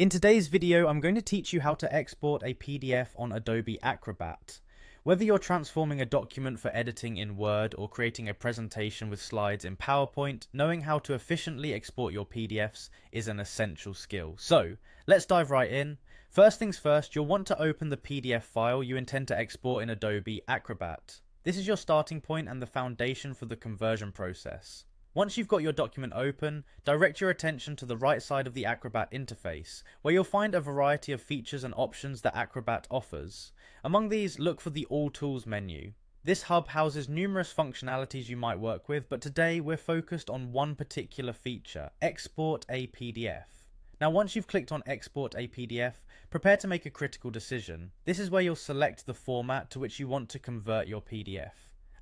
In today's video, I'm going to teach you how to export a PDF on Adobe Acrobat. Whether you're transforming a document for editing in Word or creating a presentation with slides in PowerPoint, knowing how to efficiently export your PDFs is an essential skill. So, let's dive right in. First things first, you'll want to open the PDF file you intend to export in Adobe Acrobat. This is your starting point and the foundation for the conversion process. Once you've got your document open, direct your attention to the right side of the Acrobat interface, where you'll find a variety of features and options that Acrobat offers. Among these, look for the All Tools menu. This hub houses numerous functionalities you might work with, but today we're focused on one particular feature: Export a PDF. Now, once you've clicked on Export a PDF, prepare to make a critical decision. This is where you'll select the format to which you want to convert your PDF.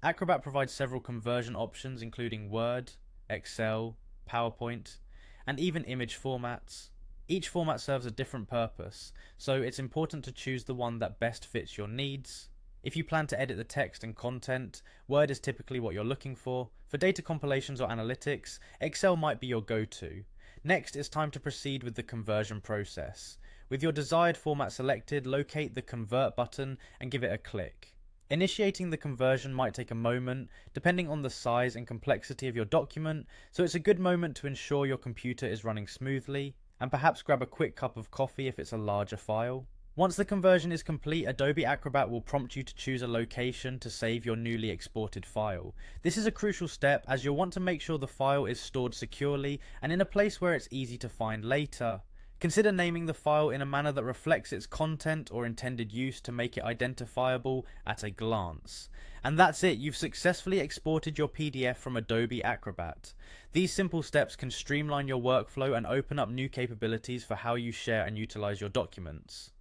Acrobat provides several conversion options including Word, Excel, PowerPoint, and even image formats. Each format serves a different purpose, so it's important to choose the one that best fits your needs. If you plan to edit the text and content, Word is typically what you're looking for. For data compilations or analytics, Excel might be your go-to. Next, it's time to proceed with the conversion process. With your desired format selected, locate the Convert button and give it a click. Initiating the conversion might take a moment, depending on the size and complexity of your document, so it's a good moment to ensure your computer is running smoothly, and perhaps grab a quick cup of coffee if it's a larger file. Once the conversion is complete, Adobe Acrobat will prompt you to choose a location to save your newly exported file. This is a crucial step as you'll want to make sure the file is stored securely and in a place where it's easy to find later. Consider naming the file in a manner that reflects its content or intended use to make it identifiable at a glance. And that's it, you've successfully exported your PDF from Adobe Acrobat. These simple steps can streamline your workflow and open up new capabilities for how you share and utilize your documents.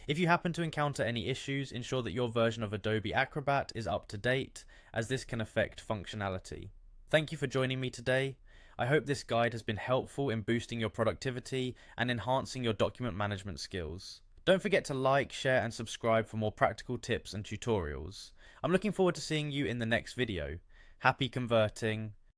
If you happen to encounter any issues, ensure that your version of Adobe Acrobat is up to date, as this can affect functionality. Thank you for joining me today. I hope this guide has been helpful in boosting your productivity and enhancing your document management skills. Don't forget to like, share and subscribe for more practical tips and tutorials. I'm looking forward to seeing you in the next video. Happy converting!